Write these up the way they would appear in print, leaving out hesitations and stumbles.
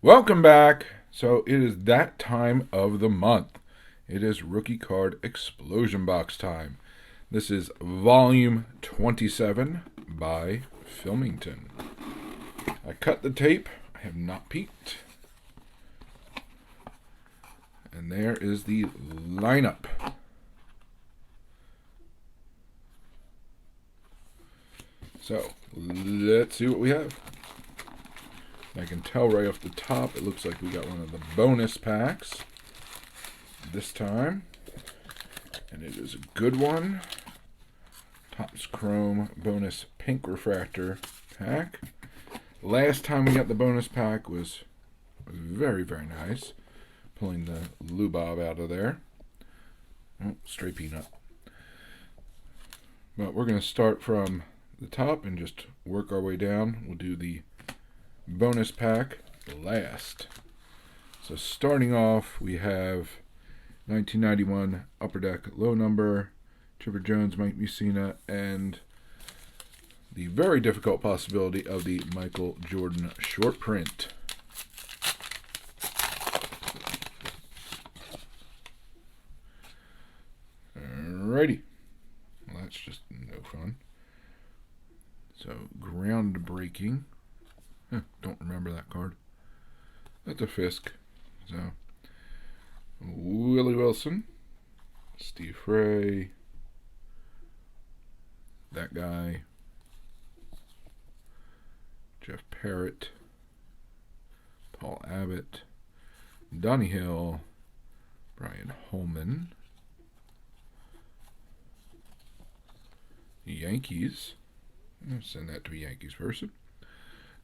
Welcome back. So it is that time of the month. It is rookie card explosion box time. This is volume 27 by Philmington. I cut the tape. I have not peeked. And there is the lineup. So let's see what we have. I can tell right off the top, it looks like we got one of the bonus packs this time. And it is a good one. Topps Chrome bonus pink refractor pack. Last time we got the bonus pack was very, very nice. Pulling the Lubob out of there. Oh, stray peanut. But we're going to start from the top and just work our way down. We'll do the bonus pack last. So starting off, we have 1991 Upper Deck low number, Chipper Jones, Mike Mussina, and the very difficult possibility of the Michael Jordan short print. Alrighty. Well, that's just no fun. So, groundbreaking. Don't remember that card. That's a Fisk. So, Willie Wilson, Steve Frey, that guy, Jeff Parrott, Paul Abbott, Donnie Hill, Brian Holman, Yankees. I'll send that to a Yankees person.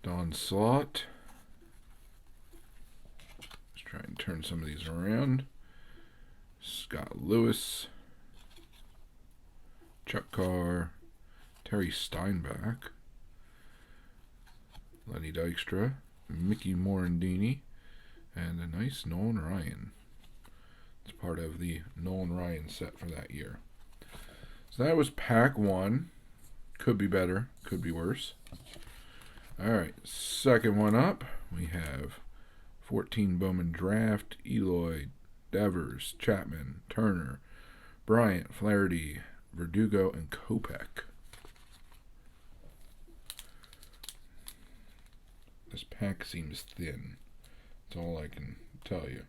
Don Slott. Let's try and turn some of these around. Scott Lewis. Chuck Carr. Terry Steinbach. Lenny Dykstra. Mickey Morandini. And a nice Nolan Ryan. It's part of the Nolan Ryan set for that year. So that was pack one. Could be better. Could be worse. Alright, second one up, we have 14 Bowman Draft, Eloy, Devers, Chapman, Turner, Bryant, Flaherty, Verdugo, and Kopech. This pack seems thin. That's all I can tell you.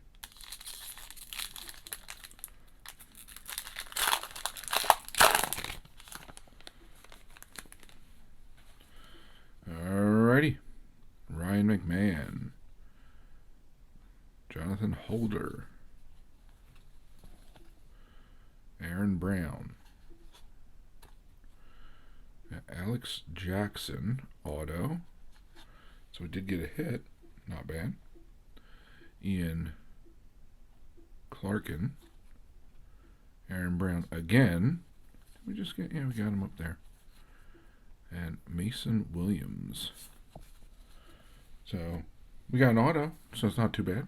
Alrighty. Ryan McMahon. Jonathan Holder. Aaron Brown. Alex Jackson, auto. So we did get a hit. Not bad. Ian Clarkin. Aaron Brown again. Did we just get, yeah, we got him up there. And Mason Williams. So, we got an auto, so it's not too bad.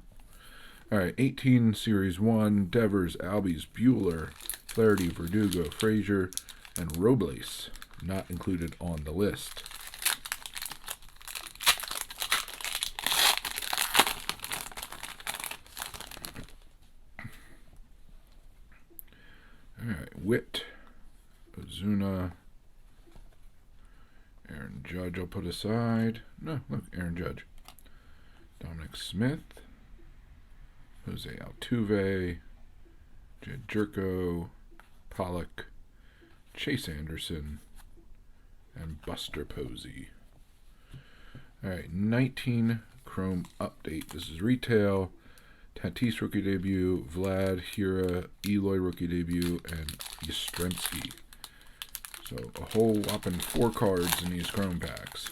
Alright, 18 Series 1, Devers, Albies, Bueller, Flaherty, Verdugo, Frazier, and Robles. Not included on the list. Alright, Witt, Ozuna, Aaron Judge I'll put aside. No, look, Aaron Judge. Dominic Smith. Jose Altuve. Jed Jerko. Pollock. Chase Anderson. And Buster Posey. Alright, 19 Chrome update. This is retail. Tatis rookie debut. Vlad, Hira, Eloy rookie debut, and Yastrzemski. So a whole whopping 4 cards in these Chrome packs.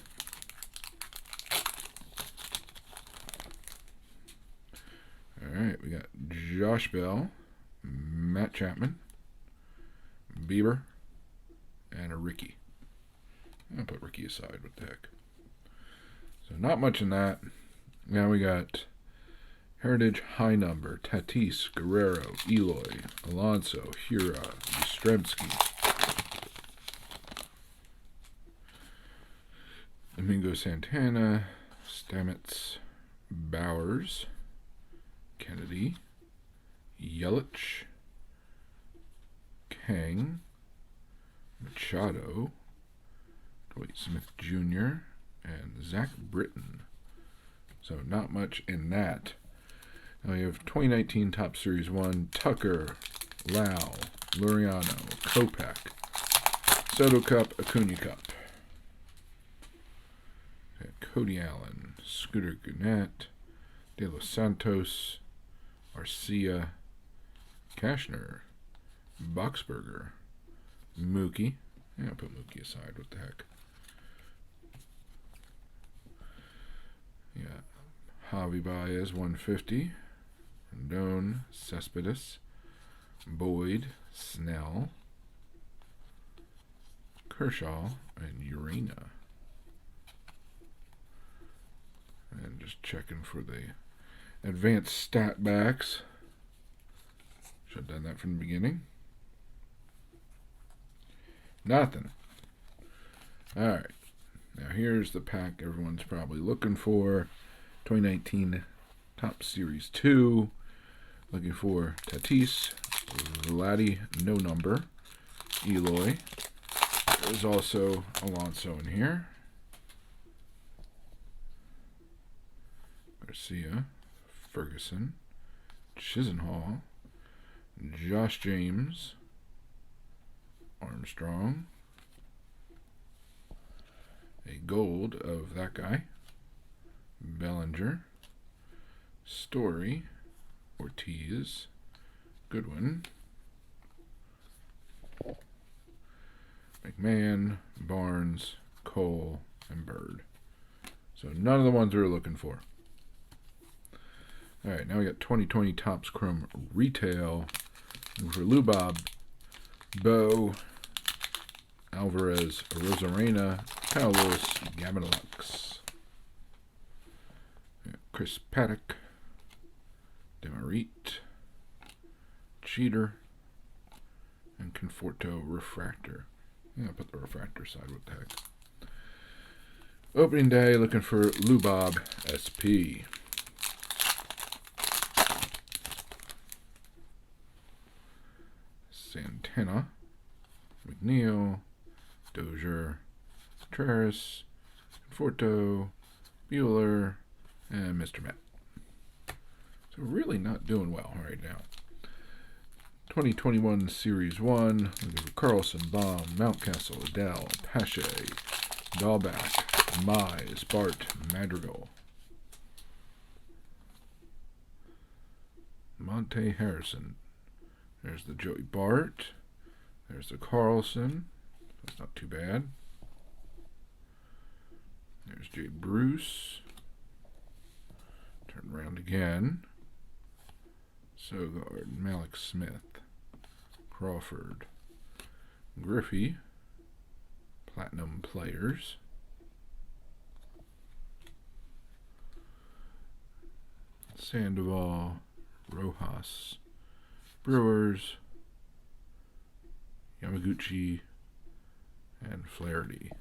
Alright, we got Josh Bell, Matt Chapman, Bieber, and a Ricky. I'll put Ricky aside, what the heck. So not much in that. Now we got Heritage High Number, Tatis, Guerrero, Eloy, Alonso, Hira, Yastrzemski, Domingo Santana, Stamets, Bowers, Kennedy, Yelich, Kang, Machado, Dwight Smith Jr., and Zach Britton. So not much in that. Now we have 2019 Top Series 1, Tucker, Lau, Luriano, Kopech, Soto Cup, Acuna Cup. Cody Allen, Scooter Gannett, De Los Santos, Arcia, Cashner, Boxberger, Mookie. Yeah, I'll put Mookie aside. What the heck? Yeah. Javi Baez, 150. Rendon, Cespedes, Boyd, Snell, Kershaw, and Urena. And just checking for the advanced stat backs. Should have done that from the beginning. Nothing. Alright. Now here's the pack everyone's probably looking for. 2019 Top Series 2. Looking for Tatis, Vladdy, no number, Eloy. There's also Alonso in here. Garcia, Ferguson, Chisenhall, Josh James, Armstrong, a gold of that guy, Bellinger, Story, Ortiz, Goodwin, McMahon, Barnes, Cole, and Bird. So none of the ones we were looking for. Alright, now we got 2020 Topps Chrome Retail. Looking for Lubob, Bo, Alvarez, Rosarena, Kyle Lewis, Gavin Lux, Chris Paddock, Demarit, Cheater, and Conforto Refractor. Yeah, I'll put the refractor side. What the heck? Opening day, looking for Lubob SP. Santana, McNeil, Dozier, Contreras, Conforto, Bueller, and Mr. Met. So really not doing well right now. 2021 Series 1, looking for Carlson, Baum, Mountcastle, Adele, Pache, Dahlback, Mize, Bart, Madrigal, Monte Harrison. There's the Joey Bart. There's the Carlson. That's not too bad. There's Jay Bruce. Turn around again. Sogard, Malik Smith, Crawford, Griffey, Platinum Players, Sandoval, Rojas, Brewers, Yamaguchi, and Flaherty.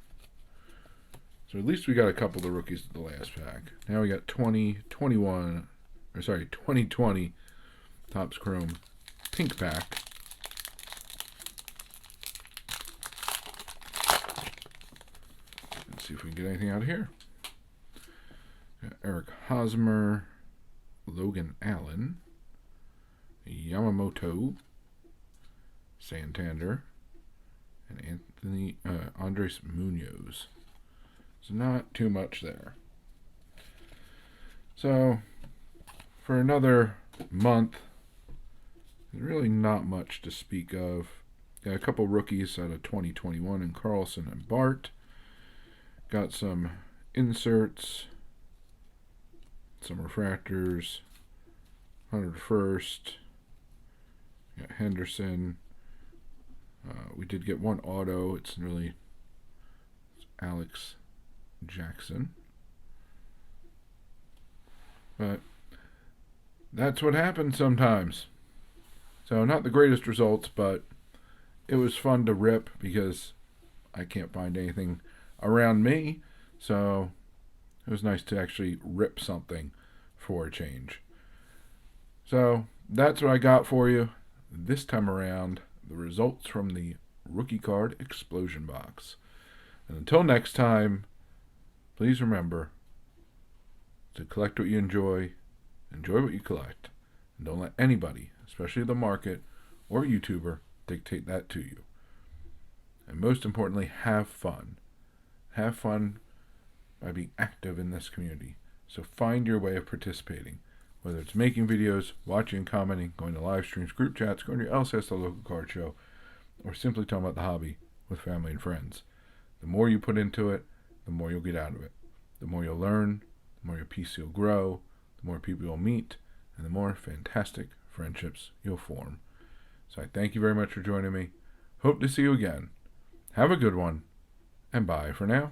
So at least we got a couple of the rookies at the last pack. Now we got 2020 Topps Chrome Pink Pack. Let's see if we can get anything out of here. Got Eric Hosmer, Logan Allen, Yamamoto, Santander, and Andres Munoz. So not too much there. So for another month, there's really not much to speak of. Got a couple rookies out of 2021 in Carlson and Bart. Got some inserts, some refractors, 101st. Got Henderson. We did get one auto. It's Alex Jackson. But that's what happens sometimes. So not the greatest results, but it was fun to rip because I can't find anything around me. So it was nice to actually rip something for a change. So that's what I got for you this time around. The results from the rookie card explosion box. And until next time, please remember to collect what you enjoy what you collect, and don't let anybody, especially the market or YouTuber, dictate that to you. And most importantly, have fun. Have fun by being active in this community. So find your way of participating, whether it's making videos, watching and commenting, going to live streams, group chats, going to your LCS, the local card show, or simply talking about the hobby with family and friends. The more you put into it, the more you'll get out of it. The more you'll learn, the more your PC will grow, the more people you'll meet, and the more fantastic friendships you'll form. So I thank you very much for joining me. Hope to see you again. Have a good one, and bye for now.